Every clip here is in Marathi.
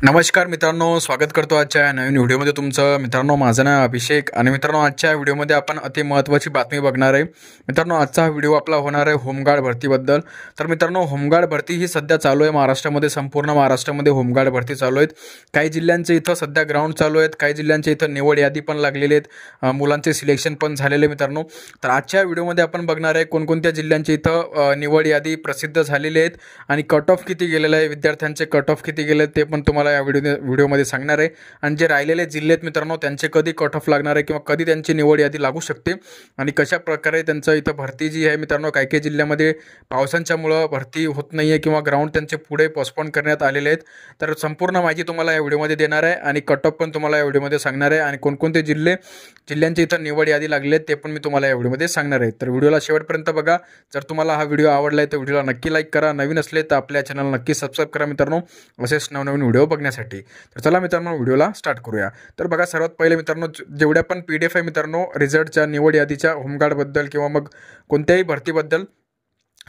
नमस्कार मित्रांनो, स्वागत करतो आजच्या नवीन व्हिडिओमध्ये तुमचं. मित्रांनो, माझं नाव अभिषेक आणि मित्रांनो आजच्या व्हिडिओमध्ये आपण अति महत्त्वाची बातमी बघणार आहे. मित्रांनो, आजचा हा व्हिडिओ आपला होणार आहे होमगार्ड भरतीबद्दल. तर मित्रांनो, होमगार्ड भरती ही सध्या चालू आहे महाराष्ट्रामध्ये. संपूर्ण महाराष्ट्रामध्ये होमगार्ड भरती चालू आहेत. काही जिल्ह्यांचे इथं सध्या ग्राउंड चालू आहेत, काही जिल्ह्यांचे इथं निवड यादी पण लागलेली आहेत, मुलांचे सिलेक्शन पण झालेले मित्रांनो. तर आजच्या व्हिडिओमध्ये आपण बघणार आहे कोणकोणत्या जिल्ह्यांचे इथं निवड यादी प्रसिद्ध झालेली आहेत आणि कट ऑफ किती गेलेलं आहे, विद्यार्थ्यांचे कट ऑफ किती गेले ते पण तुम्हाला या व्हिडिओमध्ये सांगणार आहे. आणि जे राहिलेले जिल्हे आहेत मित्रांनो, त्यांचे कधी कट ऑफ लागणार आहे किंवा कधी त्यांची निवड यादी लागू शकते आणि कशा प्रकारे त्यांचं इथं भरती जी आहे मित्रांनो, काही काही जिल्ह्यामध्ये पावसांच्यामुळं भरती होत नाही आहे किंवा ग्राउंड त्यांचे पुढे पोस्टपोन करण्यात आलेले आहेत. तर संपूर्ण माहिती तुम्हाला या व्हिडिओमध्ये देणार आहे आणि कट ऑफ पण तुम्हाला या व्हिडिओमध्ये सांगणार आहे आणि कोणकोणते जिल्ह्यांची इथं निवड यादी लागली आहे ते पण मी तुम्हाला या व्हिडिओमध्ये सांगणार आहे. तर व्हिडिओला शेवटपर्यंत बघा. जर तुम्हाला हा व्हिडिओ आवडला आहे तर व्हिडिओला नक्की लाईक करा. नवीन असले तर आपल्या चॅनलला नक्की सबस्क्राईब करा मित्रांनो, असेच नवनवीन व्हिडिओ बघण्यासाठी. तर चला मित्रांनो, व्हिडिओला स्टार्ट करूया. तर बघा, सर्वात पहिले मित्रांनो, जेवढ्या पण PDF आहे मित्रांनो रिझल्टच्या निवड यादीच्या होमगार्डबद्दल किंवा मग कोणत्याही भरतीबद्दल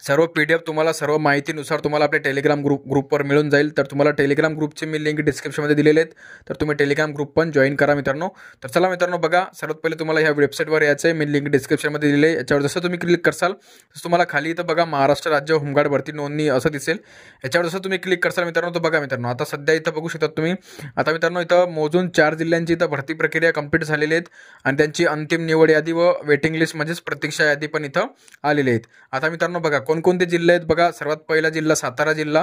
सर्व PDF तुम्हाला सर्व माहितीनुसार तुम्हाला आपल्या टेलिग्राम ग्रुपवर मिळून जाईल. तर तुम्हाला टेलिग्राम ग्रुपची मी लिंक डिस्क्रिप्शनमध्ये दिलेले आहेत, तर तुम्ही टेलिग्राम ग्रुप पण जॉईन करा मित्रांनो. तर चला मित्रांनो, बघा, सर्वात पहिले तुम्हाला ह्या वेबसाईटवर यायचं आहे. मी लिंक डिस्क्रिप्शनमध्ये दिले आहे. याच्यावर जसं तुम्ही क्लिक करसाल तसं तुम्हाला खाली इथं बघा महाराष्ट्र राज्य होमगार्ड भरती नोंदणी असं दिसेल. याच्यावर जसं तुम्ही क्लिक करसाल मित्रांनो, तर बघा मित्रांनो, आता सध्या इथं बघू शकता तुम्ही. आता मित्रांनो, इथं मोजून 4 जिल्ह्यांची इथं भरती प्रक्रिया कंप्लीट झालेली आहेत आणि त्यांची अंतिम निवड यादी व वेटिंग लिस्ट म्हणजेच प्रतीक्षा यादी पण इथं आलेली आहेत. आता मित्रांनो बघा, कोणकोणते जिल्हे आहेत बघा. सर्वात पहिला जिल्हा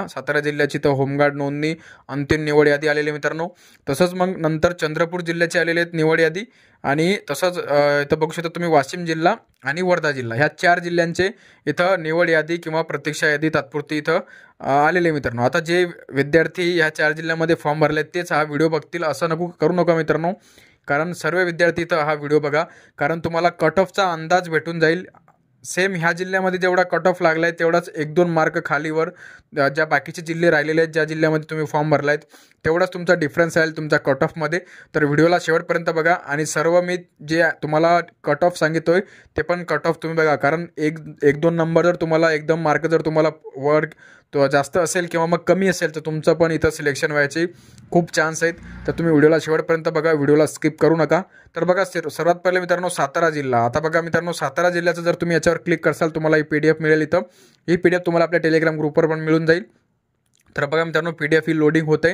सातारा जिल्ह्याची तर होमगार्ड नोंदणी अंतिम निवड यादी आलेली मित्रांनो. तसंच मग नंतर चंद्रपूर जिल्ह्याचे आलेले आहेत निवड यादी आणि तसंच इथं बघू शकता तुम्ही वाशिम जिल्हा आणि वर्धा जिल्हा, ह्या 4 जिल्ह्यांचे इथं निवड यादी किंवा प्रतीक्षा यादी तात्पुरती इथं आलेले मित्रांनो. आता जे विद्यार्थी ह्या 4 जिल्ह्यामध्ये फॉर्म भरले तेच हा व्हिडिओ बघतील असं करू नका मित्रांनो, कारण सर्व विद्यार्थी इथं हा व्हिडिओ बघा, कारण तुम्हाला कट ऑफचा अंदाज भेटून जाईल. सेम ह्या जिल्ह्यामध्ये जेवढा कट ऑफ लागला आहे तेवढाच 1-2 मार्क खालीवर ज्या बाकीचे जिल्हे राहिलेले आहेत, ज्या जिल्ह्यामध्ये तुम्ही फॉर्म भरला आहेत तेवढाच तुमचा डिफरन्स राहील तुमच्या कट ऑफमध्ये. तर व्हिडिओला शेवटपर्यंत बघा आणि सर्व मी जे तुम्हाला कट ऑफ सांगितोय ते पण कट ऑफ तुम्ही बघा, कारण 1-2 नंबर जर तुम्हाला एकदम मार्क जर तुम्हाला वर तो जास्त असेल किंवा मग कमी असेल तर तुमचं पण इथं सिलेक्शन व्हायचे खूप चान्स आहेत. तर तुम्ही व्हिडिओला शेवटपर्यंत बघा, व्हिडिओला स्किप करू नका. तर बघा, सर्वात पहिले मित्रांनो सातारा जिल्हा. आता बघा मित्रांनो, सातारा जिल्ह्याचं जर तुम्ही याच्यावर क्लिक करसाल तुम्हाला ही PDF मिळेल. इथं ही PDF तुम्हाला आपल्या टेलिग्राम ग्रुपवर पण मिळून जाईल. तर बघा मित्रांनो, PDF ही लोडिंग होते.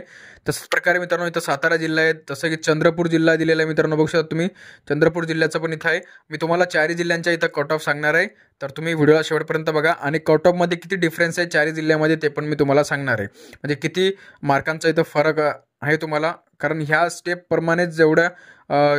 तसंच प्रकारे मित्रांनो इथं सातारा जिल्हा आहे, तसं की चंद्रपूर जिल्हा दिलेला आहे मित्रांनो. बघू शकता तुम्ही चंद्रपूर जिल्ह्याचं पण इथं आहे. मी तुम्हाला 4 जिल्ह्यांच्या इथं कट ऑफ सांगणार आहे, तर तुम्ही व्हिडिओला शेवटपर्यंत बघा आणि कट ऑफमध्ये किती डिफरन्स आहे 4 जिल्ह्यामध्ये ते पण मी तुम्हाला सांगणार आहे. म्हणजे किती मार्कांचा इथं फरक आहे तुम्हाला, कारण ह्या स्टेपप्रमाणेच जेवढ्या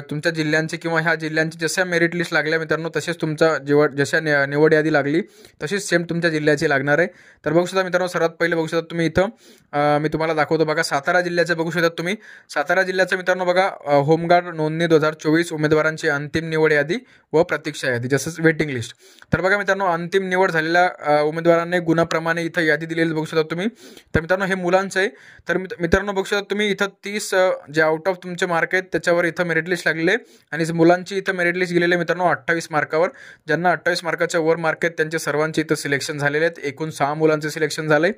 तुमच्या जिल्ह्यांचे किंवा ह्या जिल्ह्यांची जशा मेरिट लिस्ट लागल्या मित्रांनो तसेच तुमचा जशा निवड यादी लागली तशीच सेम तुमच्या जिल्ह्याची लागणार आहे. तर बघू शकता मित्रांनो, सर्वात पहिले बघू शकता तुम्ही इथं मी तुम्हाला दाखवतो बघा. सातारा जिल्ह्याचं बघू शकता तुम्ही. सातारा जिल्ह्याचं मित्रांनो बघा, होमगार्ड नोंदणी 2024 उमेदवारांची अंतिम निवड यादी व प्रतीक्षा यादी जसंच वेटिंग लिस्ट. तर बघा मित्रांनो, अंतिम निवड झालेल्या उमेदवारांनी गुणाप्रमाणे इथं यादी दिलेली बघू शकता तुम्ही. तर मित्रांनो, हे मुलांचं आहे. तर मित्रांनो बघू शकता तुम्ही इथं 30 जे आउट ऑफ तुमचे मार्क आहेत त्याच्यावर इथं मेरिट लिस्ट लागलेले आणि मुलांची इथं मेरिट लिस्ट गेलेले मित्रांनो 28 मार्कावर. ज्यांना 28 मार्काच्या वर मार्क आहेत त्यांचे सर्वांचे इथं सिलेक्शन झालेले आहेत. एकूण 6 मुलांचे सिलेक्शन झालंय.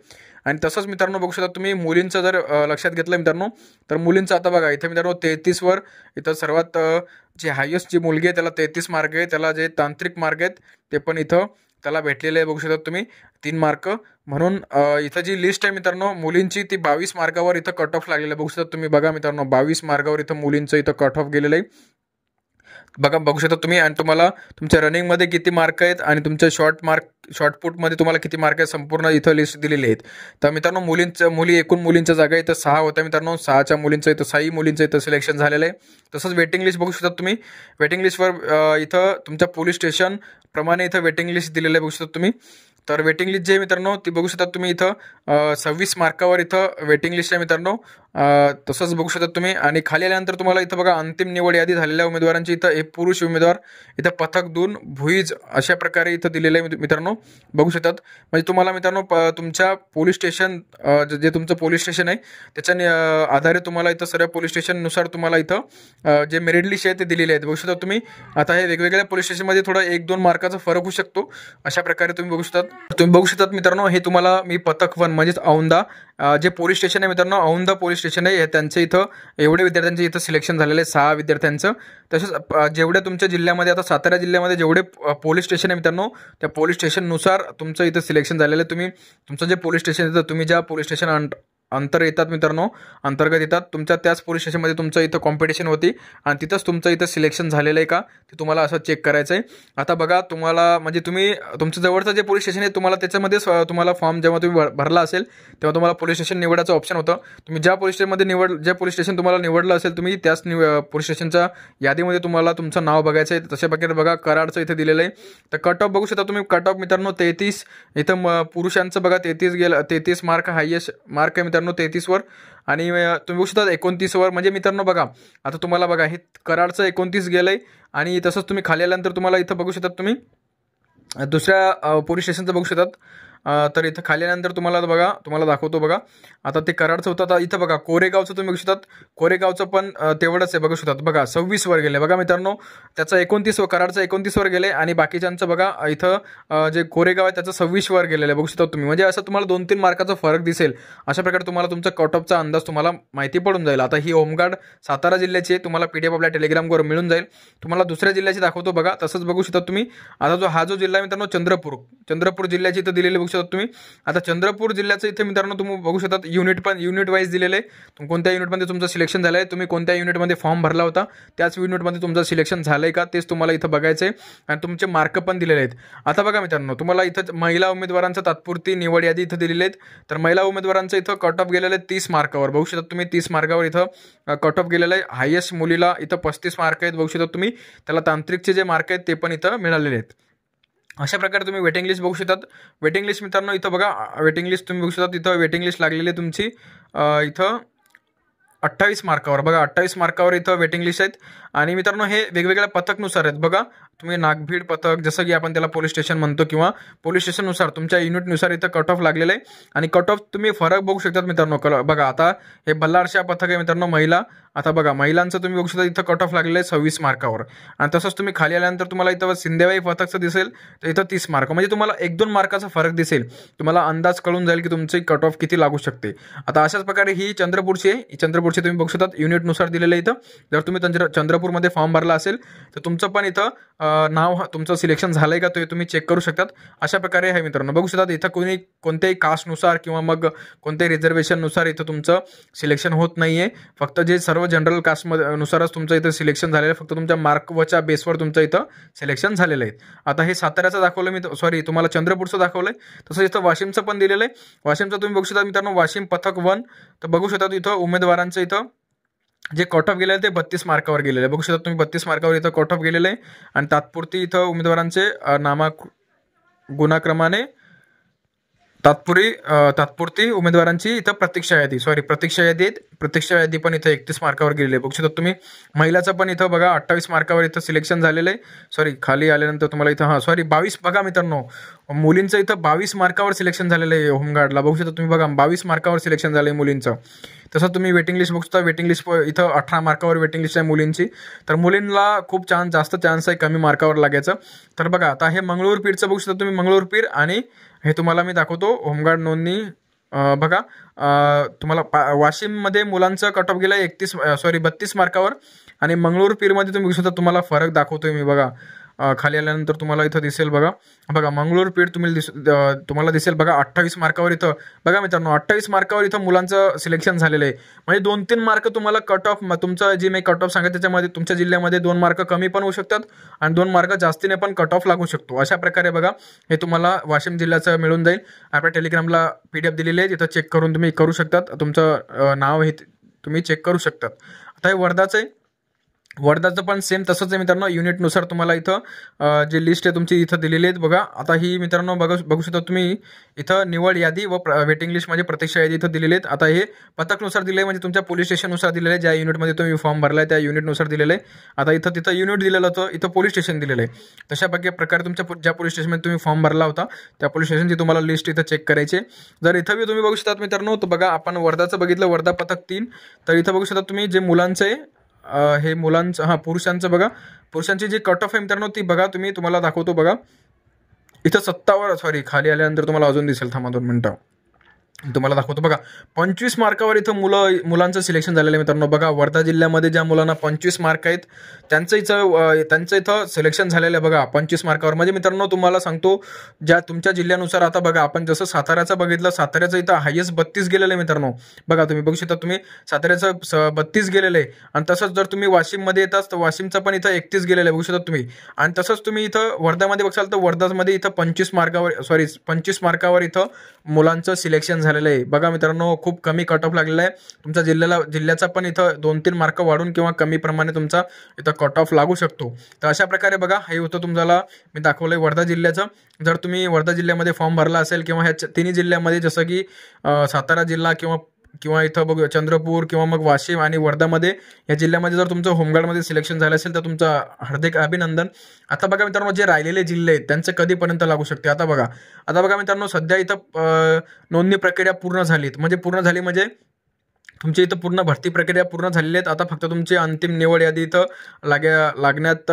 आणि तसंच मित्रांनो बघू शकता तुम्ही मुलींचं जर लक्षात घेतलं मित्रांनो, तर मुलींचं आता बघा इथं मित्रांनो 33 वर इथं सर्वात जे हायेस्ट जी मुलगी आहे त्याला 33 मार्क आहे. त्याला जे तांत्रिक मार्क आहेत ते पण इथं त्याला भेटलेले आहे बघू शकता तुम्ही 3 मार्क. म्हणून इथं जी लिस्ट आहे मित्रांनो मुलींची ती 22 मार्कावर इथं कट ऑफ लागलेलं आहे बघू शकता तुम्ही. बघा मित्रांनो, 22 मार्कावर इथं मुलींचं इथं कट ऑफ गेलेलं आहे बघा, बघू शकता तुम्ही. आणि तुम्हाला तुमच्या रनिंगमध्ये किती मार्क आहेत आणि तुमच्या शॉर्टपुटमध्ये तुम्हाला किती मार्क आहेत संपूर्ण इथं लिस्ट दिलेली आहेत. तर मित्रांनो, एकूण मुलींच्या जागा इथं 6 होत्या मित्रांनो. 6च्या मुलींचं इथं 6 मुलींचं इथं सिलेक्शन झालेलं आहे. तसंच वेटिंग लिस्ट बघू शकता तुम्ही. वेटिंग लिस्टवर इथं तुमच्या पोलीस स्टेशन प्रमाणे इथं वेटिंग लिस्ट दिलेलं आहे बघू शकता तुम्ही. तर वेटिंग लिस्ट जे मित्रांनो ती बघू शकता तुम्ही इथं 26 मार्कावर इथं वेटिंग लिस्ट आहे मित्रांनो. तसंच बघू शकता तुम्ही. आणि खाली आल्यानंतर तुम्हाला इथं बघा अंतिम निवड यादी झालेल्या उमेदवारांची इथं हे पुरुष उमेदवार इथं पथक 2 भुईज अशा प्रकारे इथं दिलेलं आहे मित्रांनो बघू शकतात. म्हणजे तुम्हाला मित्रांनो तुमच्या पोलीस स्टेशन जे तुमचं पोलीस स्टेशन आहे त्याच्या आधारे तुम्हाला इथं सर्व पोलीस स्टेशननुसार तुम्हाला इथं जे मेरिट लिस्ट आहे ते दिलेले आहेत बघू शकता तुम्ही. आता हे वेगवेगळ्या पोलीस स्टेशनमध्ये थोडं 1-2 मार्काचा फरक होऊ शकतो. अशा प्रकारे तुम्ही बघू शकतात मित्रांनो. हे तुम्हाला मी पथक 1 म्हणजेच औंधा जे पोलीस स्टेशन आहे मित्रांनो, औंध पोलीस स्टेशन आहे, त्यांचे इथं एवढे विद्यार्थ्यांचे इथं सिलेक्शन झालेलं आहे 6 विद्यार्थ्यांचं. तसेच जेवढ्या तुमच्या जिल्ह्यामध्ये आता सातारा जिल्ह्यामध्ये जेवढे पोलीस स्टेशन आहे मित्रांनो, त्या पोलीस स्टेशननुसार तुमचं इथं सिलेक्शन झालेलं आहे. तुम्ही तुमचं जे पोलीस स्टेशन येतं, तुम्ही ज्या पोलीस स्टेशन अंतर येतात मित्रांनो, अंतर्गत येतात, तुमच्या त्याच पोलीस स्टेशनमध्ये तुमचं इथं कॉम्पिटिशन होती आणि तिथंच तुमचं इथं सिलेक्शन झालेलं आहे का ते तुम्हाला असं चेक करायचं आहे. आता बघा, तुम्हाला म्हणजे तुम्ही तुमचं जवळचं जे पोलीस स्टेशन आहे तुम्हाला त्याच्यामध्ये तुम्हाला फॉर्म जेव्हा तुम्ही भरला असेल तेव्हा तुम्हाला पोलीस स्टेशन निवडायचं ऑप्शन होतं. तुम्ही ज्या पोलीस स्टेशनमध्ये जे पोलीस स्टेशन तुम्हाला निवडलं असेल, तुम्ही त्याच पोलीस स्टेशनच्या यादीमध्ये तुम्हाला तुमचं नाव बघायचं आहे. तशा प्रकारे बघा, कराडचं इथं दिलेलं आहे. तर कट ऑफ बघू शकता तुम्ही. कट ऑफ मित्रांनो 33, इथं पुरुषांचं बघा 33 मार्क हायएस्ट मार्क आहे मित्रांनो 33वर, आणि तुम्ही बघू शकता 29वर. म्हणजे मित्रांनो बघा, आता तुम्हाला बघा हे कराडचं 29 गेलंय, आणि तसंच तुम्ही खाली आल्यानंतर तुम्हाला इथं बघू शकतात तुम्ही दुसऱ्या पोलीस स्टेशनचं बघू शकतात. तर इथं खाली आल्यानंतर तुम्हाला दाखवतो बघा. आता ते कराडचं होतं. आता इथं बघा कोरेगावचं तुम्ही बघू शकतात. कोरेगावचं पण तेवढंच आहे बघू शकतात. बघा 26वर गेले बघा मित्रांनो. त्याचं 29 कराडचं 29वर गेले, आणि बाकीच्यांचं बघा इथं जे कोरेगाव आहे त्याचं 26वर गेलेलं आहे बघू शकता तुम्ही. म्हणजे असं तुम्हाला 2-3 मार्काचा फरक दिसेल. अशा प्रकारे तुम्हाला तुमचा कट ऑफचा अंदाज तुम्हाला माहिती पडून जाईल. आता ही होमगार्ड सातारा जिल्ह्याची तुम्हाला PDF आपल्या टेलिग्रामवर मिळून जाईल. तुम्हाला दुसऱ्या जिल्ह्याची दाखवतो बघा. तसंच बघू शकता तुम्ही. आता हा जो जिल्हा मित्रांनो चंद्रपूर जिल्ह्याची इथं दिलेली बघू शकता तुम्ही. आता चंद्रपूर जिल्ह्याचं इथे मित्रांनो तुम्ही बघू शकता युनिट वाईज दिलेलं आहे. तुम्ही कोणत्या युनिटमध्ये तुमचं सिलेक्शन झालं आहे, तुम्ही कोणत्या युनिटमध्ये फॉर्म भरला होता, त्याच युनिटमध्ये तुमचं सिलेक्शन झालं आहे का तेच तुम्हाला इथं बघायचं आहे. आणि तुमचे मार्क पण दिलेले आहेत. आता बघा मित्रांनो, तुम्हाला इथं महिला उमेदवारांचं तात्पुरती निवड यादी इथं दिलेली आहेत. तर महिला उमेदवारांचं इथं कट ऑफ गेलेलं आहे 30 मार्कावर बघू शकता तुम्ही. 30 मार्कावर इथं कट ऑफ गेलेलं आहे. हायएस्ट मुलीला इथं 35 मार्क आहेत बघू शकता तुम्ही. त्याला तांत्रिकचे जे मार्क आहेत ते पण इथं मिळालेले आहेत. अशा प्रकारे तुम्ही वेटिंग लिस्ट बघू शकतात. वेटिंग लिस्ट मित्रांनो इथं बघा, वेटिंग लिस्ट तुम्ही बघू शकता. इथं वेटिंग लिस्ट लागलेली आहे तुमची इथं 28 मार्कावर बघा. 28 मार्कावर इथं वेटिंग लिस्ट आहेत. आणि मित्रांनो हे वेगवेगळ्या पथकनुसार आहेत बघा. तुम्ही नागभीड पथक, जसं की आपण त्याला पोलीस स्टेशन म्हणतो, किंवा पोलीस स्टेशननुसार तुमच्या युनिटनुसार इथं कट ऑफ लागलेलं आहे. आणि कट ऑफ तुम्ही फरक बघू शकतात मित्रांनो. बघा आता हे बल्लारशा पथक आहे मित्रांनो महिला. आता बघा महिलांचं तुम्ही बघू शकता इथं कट ऑफ लागलेलं आहे 26 मार्कावर. आणि तसंच तुम्ही खाली आल्यानंतर तुम्हाला इथं सिंधेवाई पथकचं दिसेल, तर इथं 30 मार्क. म्हणजे तुम्हाला 1-2 मार्काचा फरक दिसेल. तुम्हाला अंदाज कळून जाईल की तुमची कट ऑफ किती लागू शकते. आता अशाच प्रकारे ही चंद्रपूरची आहे. चंद्रपूरची तुम्ही बघू शकतात युनिटनुसार दिलेलं आहे इथं. जर तुम्ही चंद्रपूरमध्ये फॉर्म भरला असेल तर तुमचं पण इथं नाव तुमचं सिलेक्शन झालंय का ते तुम्ही चेक करू शकतात. अशा प्रकारे आहे मित्रांनो बघू शकतात. इथं कोणत्याही कास्टनुसार किंवा मग कोणत्याही रिझर्वेशननुसार इथं तुमचं सिलेक्शन होत नाहीये. फक्त जे सर्व जनरल कास्टमध्ये नुसारच तुमचं इथं सिलेक्शन झालेलं आहे. फक्त तुमच्या मार्कच्या बेसवर तुमचं इथं सिलेक्शन झालेलं आहे. आता हे साताऱ्याचं दाखवलं मी, सॉरी तुम्हाला चंद्रपूरचं दाखवलंय. तसंच इथं वाशिमचं पण दिलेलं आहे. वाशिमचं तुम्ही बघू शकता मित्रांनो, वाशिम पथक 1. तर बघू शकता इथं उमेदवारांचं इथं जे कट ऑफ गेलेलं आहे ते 32 मार्कावर गेलेलं आहे बघू शकता तुम्ही. 32 मार्कावर इथं कट ऑफ गेलेलं आहे. आणि तात्पुरती इथं उमेदवारांचे गुणाक्रमाने तात्पुरती उमेदवारांची इथं प्रतीक्षा यादी आहेत. प्रतीक्षा यादी पण इथं 31 मार्कावर गेलेली आहे बघू शकता तुम्ही. महिलाचं पण इथं बघा 28 मार्कावर इथं सिलेक्शन झालेलं आहे. सॉरी खाली आल्यानंतर तुम्हाला इथं 22 बघा मित्रांनो, मुलींचं इथं 22 मार्कावर सिलेक्शन झालेलं आहे होमगार्डला बघू शकता तुम्ही. बघा 22 मार्कावर सिलेक्शन झालं आहे मुलींचं. तसं तुम्ही वेटिंग लिस्ट बघू शकता. वेटिंग लिस्ट इथं 18 मार्कावर वेटिंग लिस्ट आहे मुलींची. तर मुलींना खूप जास्त चान्स आहे कमी मार्कावर लागायचं. तर बघा आता हे मंगळूरपीरचं बघू शकता तुम्ही. मंगळूरपीर आणि हे तुम्हाला मी दाखवतो होमगार्ड नोंदणी बघा. तुम्हाला वाशिममध्ये मुलांचं कट ऑफ गेलं आहे 32 मार्कावर. आणि मंगळूरपीरमध्ये तुम्ही बघू शकता. तुम्हाला फरक दाखवतोय मी बघा. खाली आल्यानंतर तुम्हाला इथं दिसेल बघा मंगळूरपीर तुम्हाला दिसेल बघा 28 मार्कावर इथं बघा मित्रांनो. 28 मार्कावर इथं मुलांचं सिलेक्शन झालेलं आहे. म्हणजे 2-3 मार्क तुम्हाला कट ऑफ तुमचं जे मी कट ऑफ सांगत त्याच्यामध्ये तुमच्या जिल्ह्यामध्ये 2 मार्क कमी पण होऊ शकतात आणि 2 मार्क जास्तीने पण कट ऑफ लागू शकतो. अशा प्रकारे बघा हे तुम्हाला वाशिम जिल्ह्याचं मिळून जाईल. आपल्या टेलिग्रामला PDF दिलेली आहे, तिथं चेक करून तुम्ही करू शकतात. तुमचं नाव हे तुम्ही चेक करू शकतात. आता हे वर्धाचं आहे. वर्धाचं पण सेम तसंच आहे मित्रांनो. युनिटनुसार तुम्हाला इथं जे लिस्ट आहे तुमची इथं दिलेली आहेत बघा. आता ही मित्रांनो बघू शकता तुम्ही इथं निवड यादी व वेटिंग लिस्ट म्हणजे प्रतीक्षा यादी इथं दिलेली आहेत. आता हे पथकनुसार दिले म्हणजे तुमच्या पोलीस स्टेशननुसार दिलेलं आहे. ज्या युनिटमध्ये तुम्ही फॉर्म भरलाय त्या युनिटनुसार दिलेलं आहे. आता तिथं युनिट दिलेलं होतं, इथं पोलीस स्टेशन दिलेलं आहे. तशा प्रकारे तुमच्या ज्या पोलीस स्टेशनमध्ये तुम्ही फॉर्म भरला होता त्या पोलीस स्टेशनची तुम्हाला लिस्ट इथं चेक करायची. जर इथं बी तुम्ही बघू शकता मित्रांनो, तर बघा आपण वर्धाचं बघितलं, वर्धा पथक 3. तर इथं बघू शकता तुम्ही जे मुलांचे हे मुलांचं पुरुषांचं बघा. पुरुषांची जी कट ऑफ आहे मित्रांनो ती बघा तुम्हाला दाखवतो बघा. इथं 57 खाली आल्यानंतर तुम्हाला अजून दिसेल. थांबा 2 मिनिटं. तुम्हाला दाखवतो बघा. 25 मार्कावर इथं मुलांचं सिलेक्शन झालेलं आहे मित्रांनो. बघा वर्धा जिल्ह्यामध्ये ज्या मुलांना 25 मार्क आहेत त्यांचं इथं सिलेक्शन झालेलं आहे बघा 25 मार्कावर. म्हणजे मित्रांनो तुम्हाला सांगतो ज्या तुमच्या जिल्ह्यानुसार आता बघा आपण जसं साताऱ्याचं बघितलं, साताऱ्याचं इथं हायेस्ट 32 गेलेलं आहे मित्रांनो. बघा तुम्ही बघू शकता, तुम्ही साताऱ्याचं 32 गेलेलं आहे. आणि तसंच जर तुम्ही वाशिममध्ये येताच तर वाशिमचं पण इथं 31 गेलेलं आहे बघू शकता तुम्ही. आणि तसंच तुम्ही इथं वर्ध्यामध्ये बघाल तर वर्धामध्ये इथं 25 मार्कावर इथं मुलांचं सिलेक्शन झालेलं आहे बघा मित्रांनो. खूप कमी कट ऑफ लागलेला आहे. तुमच्या जिल्ह्याचा पण इथं 2-3 मार्क वाढून किंवा कमी प्रमाणे तुमचा इथं कट ऑफ लागू शकतो. तर अशा प्रकारे बघा हे होतं तुम्हाला मी दाखवलंय वर्धा जिल्ह्याचं. जर तुम्ही वर्धा जिल्ह्यामध्ये फॉर्म भरला असेल किंवा ह्या तिन्ही जिल्ह्यामध्ये जसं की सातारा जिल्हा किंवा इथं बघू चंद्रपूर किंवा मग वाशिम आणि वर्धामध्ये या जिल्ह्यामध्ये जर तुमचं होमगार्डमध्ये सिलेक्शन झालं असेल तर तुमचं हार्दिक अभिनंदन. आता बघा मित्रांनो जे राहिलेले जिल्हे आहेत त्यांचं कधीपर्यंत लागू शकते. आता बघा मित्रांनो सध्या इथं नोंदणी प्रक्रिया पूर्ण झाली म्हणजे तुमची इथं पूर्ण भरती प्रक्रिया पूर्ण झालेली आहेत. आता फक्त तुमची अंतिम निवड यादी इथं लागण्यात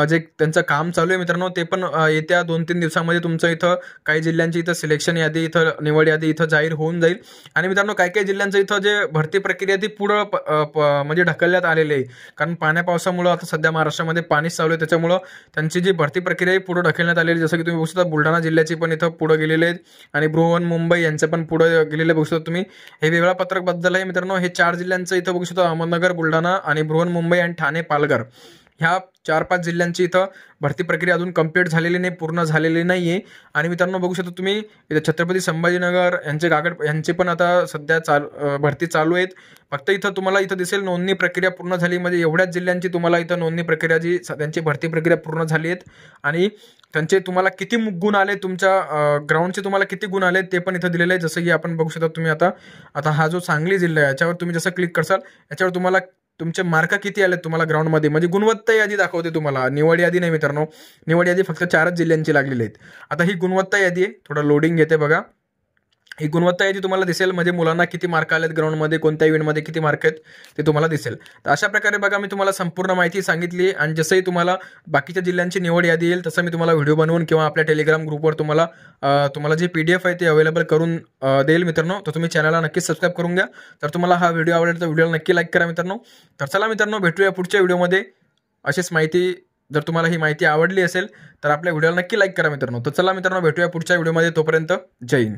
जे त्यांचं काम चालू आहे मित्रांनो ते पण येत्या 2-3 दिवसामध्ये तुमचं इथं काही जिल्ह्यांची इथं सिलेक्शन यादी इथं निवड यादी इथं जाहीर होऊन जाईल. आणि मित्रांनो काही जिल्ह्यांचं इथं जे भरती प्रक्रिया ती पुढं म्हणजे ढकलण्यात आलेली आहे. कारण पावसामुळं आता सध्या महाराष्ट्रामध्ये पाणीच चालू आहे, त्याच्यामुळं त्यांची जी भरती प्रक्रिया आहे पुढं ढकलण्यात आलेली. जसं की तुम्ही बघू शकता बुलढाणा जिल्ह्याची पण इथं पुढं गेलेले आहेत आणि मुंबई यांचं पण पुढं गेलेले बघू शकता तुम्ही. हे वेगळा पत्रकबद्दल आहे मित्रांनो. हे 4 जिल्ह्यांचं इथं बघू शकता अहमदनगर, बुलढाणा आणि मुंबई आणि ठाणे, पालघर ह्या 4-5 जिल्ह्यांची इथं भरती प्रक्रिया अजून कंप्लीट झालेली नाही, पूर्ण झालेली नाही आहे. आणि मित्रांनो बघू शकता तुम्ही इथं छत्रपती संभाजीनगर यांचे पण आता सध्या भरती चालू आहेत. फक्त इथं तुम्हाला इथं दिसेल नोंदणी प्रक्रिया पूर्ण झाली म्हणजे एवढ्याच जिल्ह्यांची तुम्हाला इथं नोंदणी प्रक्रिया त्यांची भरती प्रक्रिया पूर्ण झाली आहेत. आणि त्यांचे तुम्हाला किती गुण आले, तुमच्या ग्राउंडचे तुम्हाला किती गुण आले ते पण इथं दिलेलं आहे. जसं की आपण बघू शकता तुम्ही आता हा जो सांगली जिल्हा आहे याच्यावर तुम्ही जसं क्लिक करसाल याच्यावर तुम्हाला तुमचे मार्क किती आले तुम्हाला ग्राउंडमध्ये म्हणजे गुणवत्ता यादी दाखवते तुम्हाला, निवड यादी नाही मित्रांनो. निवड यादी फक्त 4च जिल्ह्यांची लागलेली आहेत. आता ही गुणवत्ता यादी आहे, थोडं लोडिंग घेते बघा. ही गुणवत्ता यादी तुम्हाला दिसेल म्हणजे मुलांना किती मार्क आलेत ग्राउंडमध्ये, कोणत्या इव्हेंटमध्ये किती मार्क आहेत ते तुम्हाला दिसेल. तर अशा प्रकारे बघा मी तुम्हाला संपूर्ण माहिती सांगितली. आणि जसंही तुम्हाला बाकीच्या जिल्ह्यांची निवड यादी येईल तसं मी तुम्हाला व्हिडिओ बनवून किंवा आपल्या टेलिग्राम ग्रुपवर तुम्हाला जे PDF आहे ते अवेलेबल करून देईल मित्रांनो. तर तुम्ही चॅनलला नक्कीच सबस्क्राईब करून घ्या. तर तुम्हाला हा व्हिडिओ आवडेल तर व्हिडिओला नक्की लाईक करा मित्रांनो. तर चला मित्रांनो भेटूया पुढच्या व्हिडिओमध्ये. अशीच माहिती जर तुम्हाला ही माहिती आवडली असेल तर आपल्या व्हिडिओला नक्की लाईक करा मित्रांनो. तर चला मित्रांनो भेटूया पुढच्या व्हिडिओमध्ये. तोपर्यंत जय हिंद.